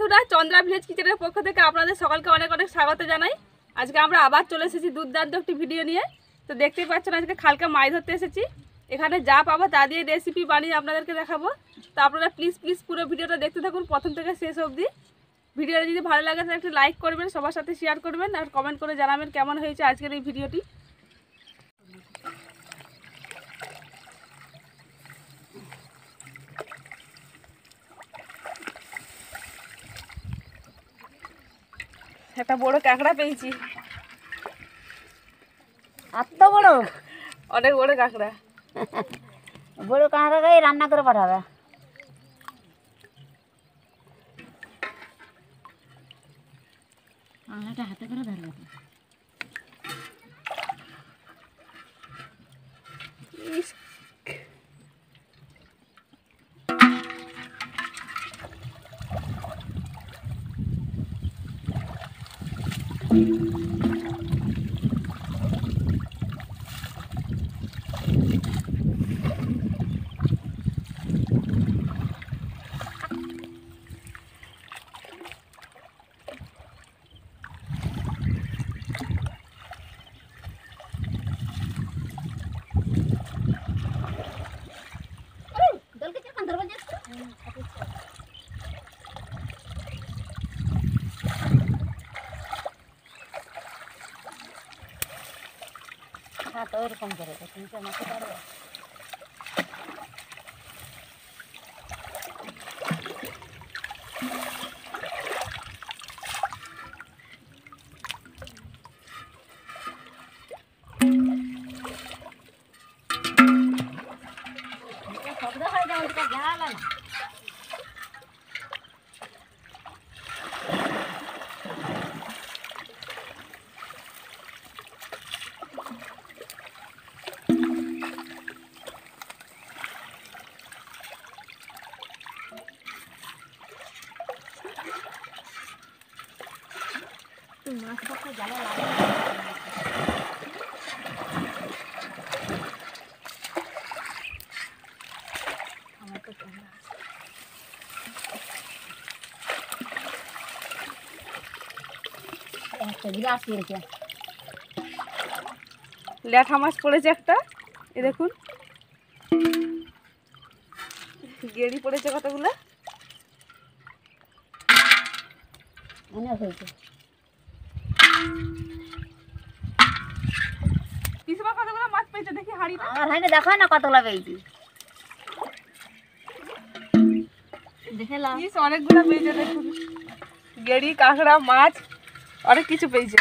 বন্ধুরা, চন্দ্রা ভিলেজ কিচেনের পক্ষ থেকে আপনাদের সকলকে অনেক অনেক স্বাগত জানাই। আজকে আমরা আবার চলে এসেছি দুর্দান্ত একটি ভিডিও নিয়ে। তো দেখতেই পাচ্ছেন আজকে খালকে মাছ ধরতে এসেছি। এখানে যা পাবো তা দিয়ে রেসিপি বানিয়ে আপনাদেরকে দেখাবো। তো আপনারা প্লিজ পুরো ভিডিওটা দেখতে থাকুন প্রথম থেকে শেষ অবধি। ভিডিওটা যদি ভালো লাগে তাহলে একটু লাইক করবেন, সবার সাথে শেয়ার করবেন আর কমেন্ট করে জানাবেন কেমন হয়েছে আজকের এই ভিডিওটি। একটা বড় কাঁকড়া পেয়েছি। এত বড়? অনেক বড় কাঁকড়া। বড় কাঁকড়াটাই রান্না করে পাঠাবে। কাঁকড়াটা হাতে করে ধরবে। হ্যাঁ, তো এরকম করে তিনটে মাছে পারবে। শব্দ হয় যেমন জানালা না। মাছ পক্ষে জ্বালা লাগে। আমার তো ল্যাঠা মাছ পড়েছে একটা, এ দেখুন গেড়ি পড়েছে কতগুলো। অনেক হয়েছে। পিসমা কতগুলো মাছ পেয়েছে দেখি হাঁড়িটা। আমার হাঁড়ি দেখো না কতগুলো পেয়েছি। দেখলাম অনেকগুলো পেয়েছে দেখুন, গেড়ি, কাঁকড়া, মাছ অনেক কিছু পেয়েছে।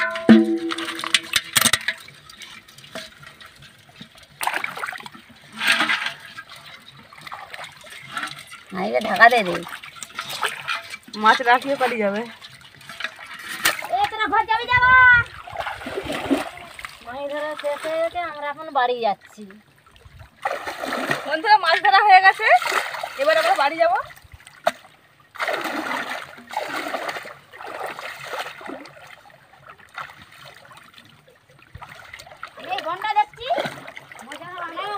হাঁড়িটা ঢাকা দিয়ে দে, মাছ রাখিয়ে পালিয়ে যাবে। ঘর যাবি যাব। মাছ ধরা শেষ হয়ে গেছে, আমরা এখন বাড়ি যাচ্ছি। বন্ধুরা, মাছ ধরা হয়ে গেছে, এবার আমরা বাড়ি যাব। এই গন্ডা দেখছি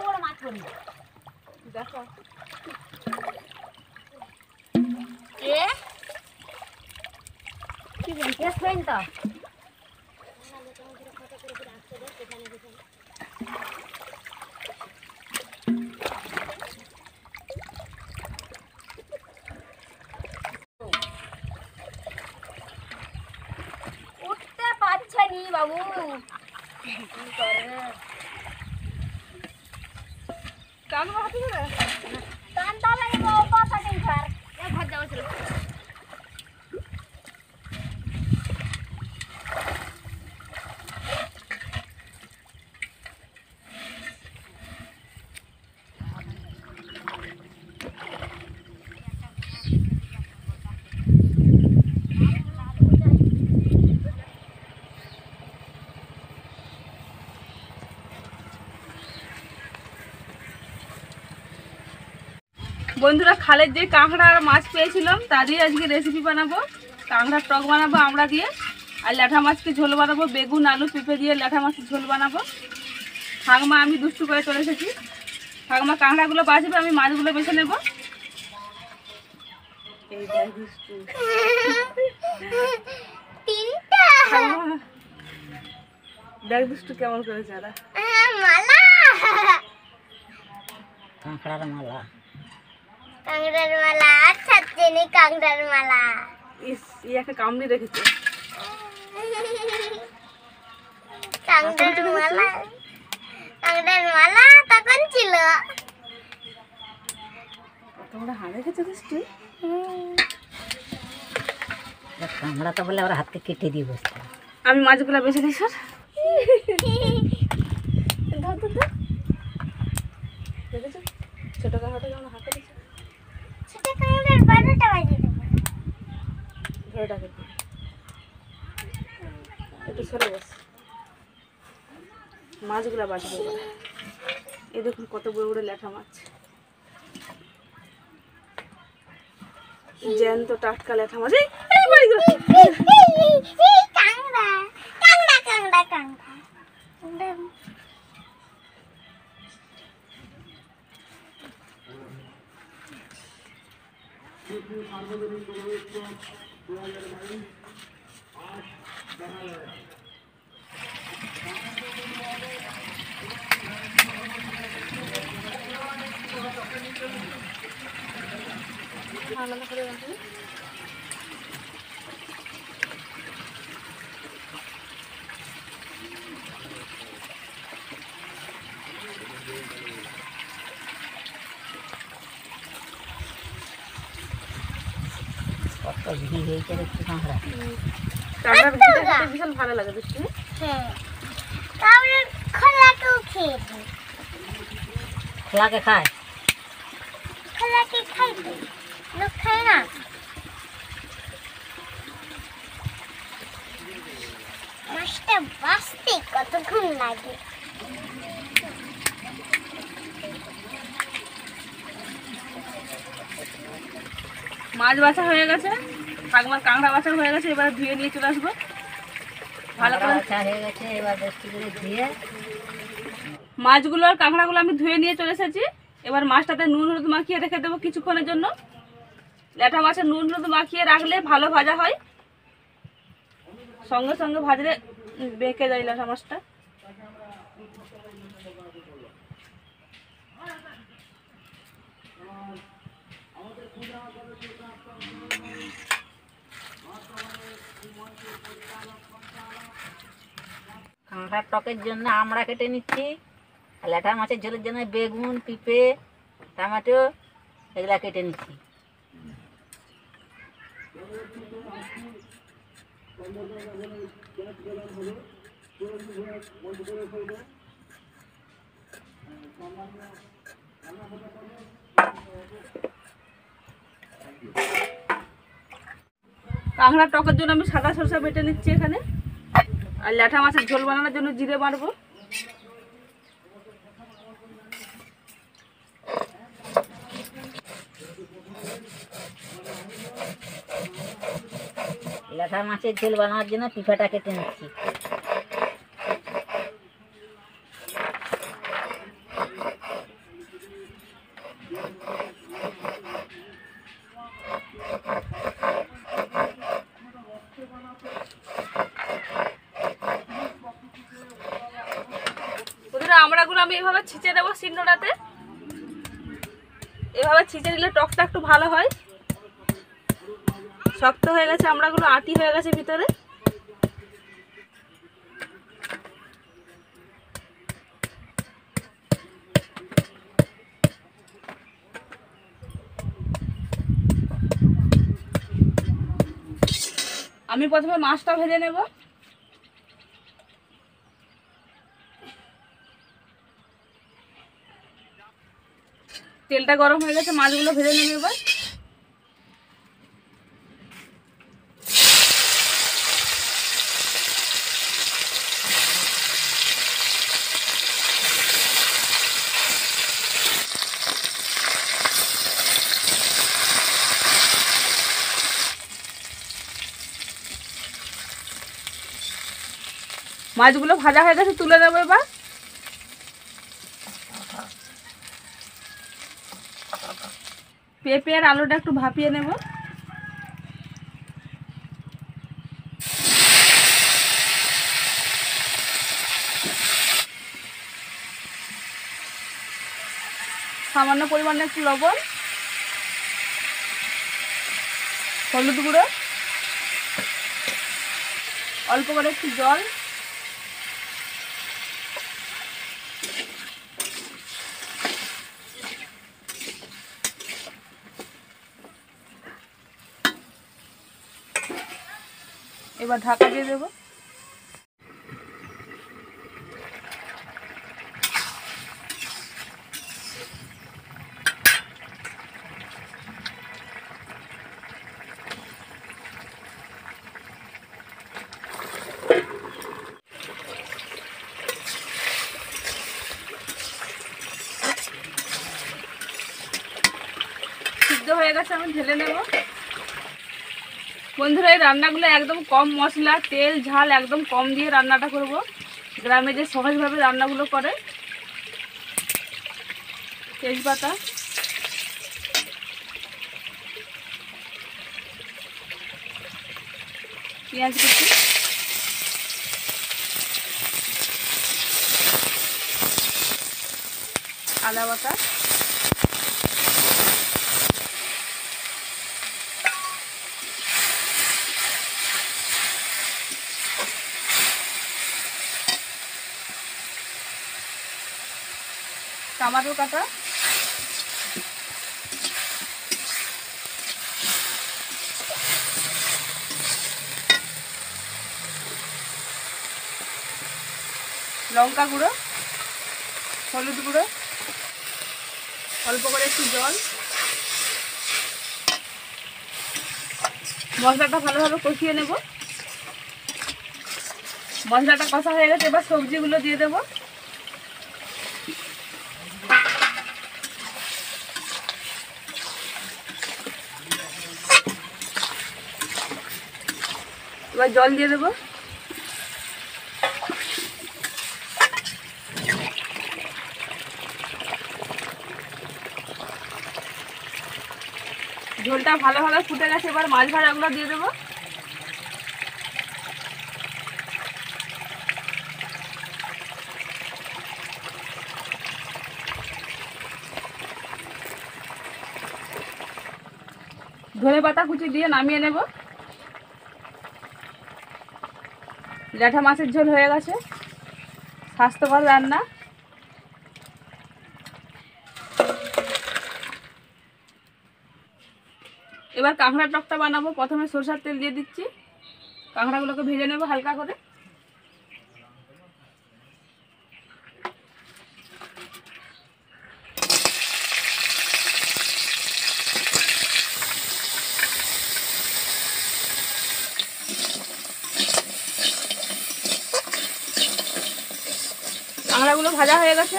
বড় মাছ পড়ি। দেখো কি বলছেন তো? উঠতে পারছে নি বাবু। টানবো হাতে করে? টানটা লাগবে পাতা দিন স্যার। ঘর যাওয়া ছিল। বন্ধুরা, খালের যে কাঁকড়া আর মাছ পেয়েছিলাম তা দিয়ে আজকে রেসিপি বানাবো। কাঁকড়ার টক বানাবো আমরা দিয়ে, আর ল্যাঠা মাছকে ঝোল বানাবো। বেগুন, আলু, পেঁপে দিয়ে ল্যাঠা মাছের ঝোল বানাবো। ঠাকুমা আমি দুষ্টু করে চলে এসেছি। ঠাকুমা কাঁকড়াগুলো বাছবে, আমি মাছগুলো বেছে নেব। এই দেখ দুষ্টু। তিনটা দেখ দুষ্টু কেমন করেছে ওরা। মালা কাঁকড়ার মালা। কাংড়ার মালা। আচ্ছা চিনি কাংড়ার মালা। ইস ই একটা কামড়ি রেখেছে। কাংড়ার মালা। কাংড়ার মালা তখন ছিল। তোমরা হাত রেখেছো দুষ্টু। কাঁকড়া তো বলে ওরা হাতকে কেটে দিয়ে বসছে। আমি মাছগুলো বেছে দিই স্যার। ধর ধর ধর। দেখেছো ছোট কাঁকড়াটা কেমন হাতে দিচ্ছে। ছোট কাংড়ার 12টা বাজে দেবো। ধরে ডাকে একটু সরে বস। মাছগুলা বাঁচবে এবার। এই দেখুন কত বড় বড় ল্যাঠা মাছ, জ্যান্ত টাটকা ল্যাঠা মাছ। এই বাড়িগুলো কাংড়া কাংড়া কাংড়া কাংড়া। আলাদা করে রাখবে। কত ভিড় হয়েছে দেখছি কাঁকড়া। কাঁকড়ার ভিতরে খেতে ভীষণ ভালো লাগে দুষ্টু। হ্যাঁ কাংড়ার খোলাকেও খেয়ে দিই। খোলাকে খায়। খোলাকে খাইতে লোক খায় না। মাছটা বাঁচতে কতক্ষণ লাগে। মাছ বাছা হয়ে গেছে, ঠাকুমার কাঁকড়া বাছা হয়ে গেছে। এবার ধুয়ে নিয়ে চলে আসবো ভালো করে। আচ্ছা হয়ে গেছে, এবার বৃষ্টি করে ধুয়ে মাছগুলো আর কাঁকড়াগুলো আমি ধুয়ে নিয়ে চলে এসেছি। এবার মাছটাতে নুন হলুদ মাখিয়ে রেখে দেবো কিছুক্ষণের জন্য। ল্যাঠা মাছের নুন হলুদ মাখিয়ে রাখলে ভালো ভাজা হয়, সঙ্গে সঙ্গে ভাজলে বেঁকে যায় ল্যাঠা মাছটা। কাঁকড়ার টকের জন্য আমরা কেটে নিচ্ছি, আর ল্যাঠা মাছের ঝোলের জন্য বেগুন, পেঁপে, টমেটো এগুলা কেটে নিচ্ছি। কাঁকড়ার টকের জন্য আমি সাদা সরষা বেটে নিচ্ছি এখানে, আর ল্যাঠা মাছের ঝোল বানানোর জন্য জিরে বাড়বো। ল্যাঠা মাছের ঝোল বানানোর জন্য পিঁপেটা কেটে নিচ্ছি। আমড়াগুলো আমি এভাবে ছিঁচে দেবো শিলনোড়াতে। এভাবে ছিঁচে দিলে টকটা একটু ভালো হয়। শক্ত হয়ে গেছে আমড়াগুলো, আটি হয়ে গেছে ভিতরে। আমি প্রথমে মাছটা ভেজে নেব। তেলটা গরম হয়ে গেছে, মাছগুলো ভেজে নেব এবার। মাছগুলো ভাজা হয়ে গেছে, তুলে নেবো এবার। পেঁপে আর আলুটা একটু ভাপিয়ে নেব। সামান্য পরিমাণে একটু লবণ, হলুদ গুঁড়ো, অল্প করে একটু জল, এবার ঢাকা দিয়ে দেবো। সিদ্ধ হয়ে গেছে, আমি ঢেলে নেব। বন্ধুরা, এই রান্নাগুলো একদম কম মশলা, তেল ঝাল একদম কম দিয়ে রান্নাটা করব। গ্রামে যে সহজভাবে রান্নাগুলো করে। তেজপাতা, পেঁয়াজ কুচি, আদা বাটা, টমেটো কাটা, লঙ্কা গুঁড়ো, হলুদ গুঁড়ো, অল্প করে একটু জল, মশলাটা ভালোভাবে কষিয়ে নেব। মশলাটা কষা হয়ে গেছে, এবার সবজিগুলো দিয়ে দেবো। এবার জল দিয়ে দেবো। ঝোলটা ভালোভাবে ফুটে গেছে, এবার মাছ ভাজাগুলো দিয়ে দেবো। ধনেপাতা কুচি দিয়ে নামিয়ে নেব। জ্যাঠা মাছের ঝোল হয়ে গেছে, স্বাস্থ্যকর রান্না। এবার কাঁকড়ার টকটা বানাবো। প্রথমে সরষের তেল দিয়ে দিচ্ছি, কাঁকড়াগুলোকে ভেজে নেব হালকা করে। কাঁকড়াগুলো ভাজা হয়ে গেছে।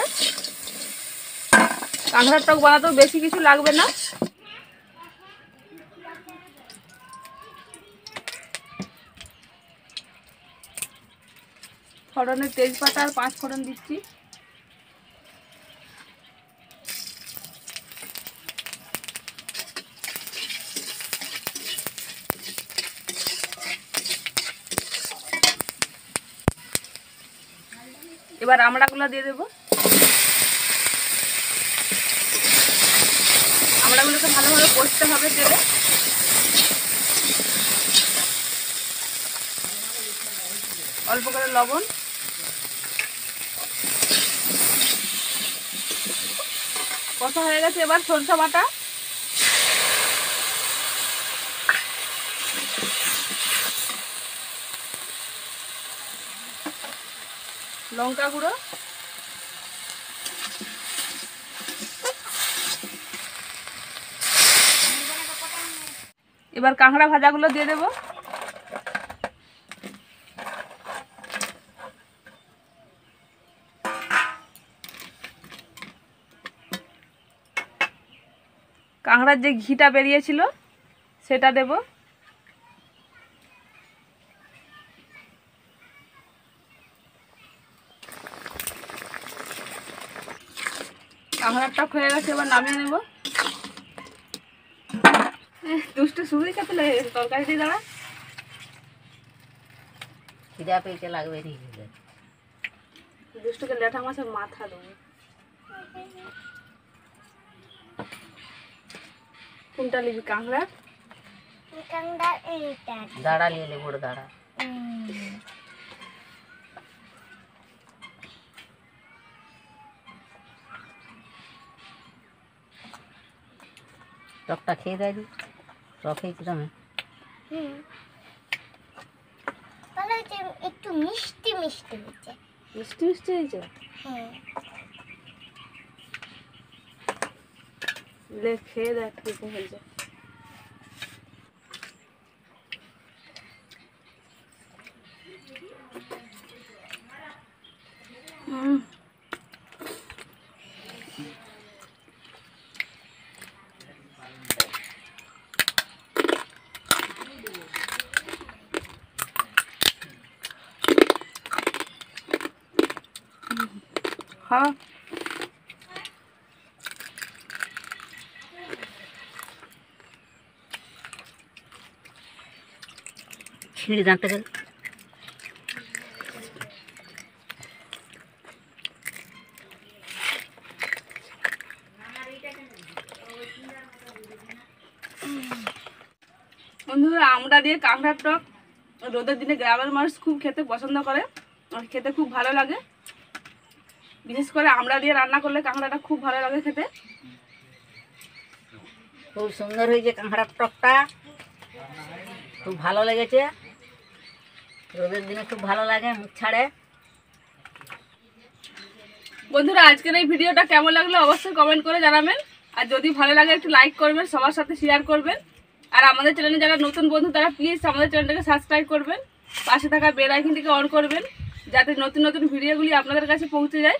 কাঁকড়ার টক বানাতেও বেশি কিছু লাগবে না। ফোড়নে তেজপাতা আর 5 ফোড়ন দিচ্ছি। এবার আমড়াগুলো দিয়ে দেবো। আমড়াগুলোকে ভালোভাবে কষতে হবে তেলে। অল্প করে লবণ, কষা হয়ে গেছে। এবার সরষে বাটা, লঙ্কা গুঁড়ো, এবার কাঁকড়া ভাজাগুলো দিয়ে দেবো। কাঁকড়ার যে ঘিটা বেরিয়েছিল সেটা দেব। কাঁকড়ার টক হয়ে গেছে, এবার নামিয়ে নেব। দুষ্টু শুরুই খেতে লেগে গেছে, তরকারি দিয়ে দাঁড়া। খিদা পেয়েছে, লাগবে দুষ্টুকে ল্যাঠা মাছের মাথা দেবো। কোনটা নিবি, কাঁকড়া? কাঁকড়ার এইটা। দাঁড়া নিয়ে নে, বড় দাঁড়া। টকটা খেয়ে দেয় দি, টক খেয়েছি তুমি? ভালো হয়েছে, একটু মিষ্টি মিষ্টি হয়েছে। মিষ্টি মিষ্টি হয়েছে? হ্যাঁ। লে খেয়ে দেখ কিরকম হয়েছে। হ্যাঁ ছিঁড়ে দাঁতটা গেল। বন্ধুরা, আমড়া দিয়ে কাঁকড়ার টক রোদের দিনে গ্রামের মানুষ খুব খেতে পছন্দ করে, আর খেতে খুব ভালো লাগে। বিশেষ করে আমড়া দিয়ে রান্না করলে কাঁকড়াটা খুব ভালো লাগে খেতে। খুব সুন্দর হয়েছে কাঁকড়ার টকটা, খুব ভালো লেগেছে। রোদের দিনে খুব ভালো লাগে, মুখ ছাড়ে। বন্ধুরা, আজকের এই ভিডিওটা কেমন লাগলো অবশ্যই কমেন্ট করে জানাবেন। আর যদি ভালো লাগে একটু লাইক করবেন, সবার সাথে শেয়ার করবেন। আর আমাদের চ্যানেলে যারা নতুন বন্ধু তারা প্লিজ আমাদের চ্যানেলটাকে সাবস্ক্রাইব করবেন, পাশে থাকা বেল আইকনটিকে অন করবেন, যাতে নতুন নতুন ভিডিওগুলি আপনাদের কাছে পৌঁছে যায়।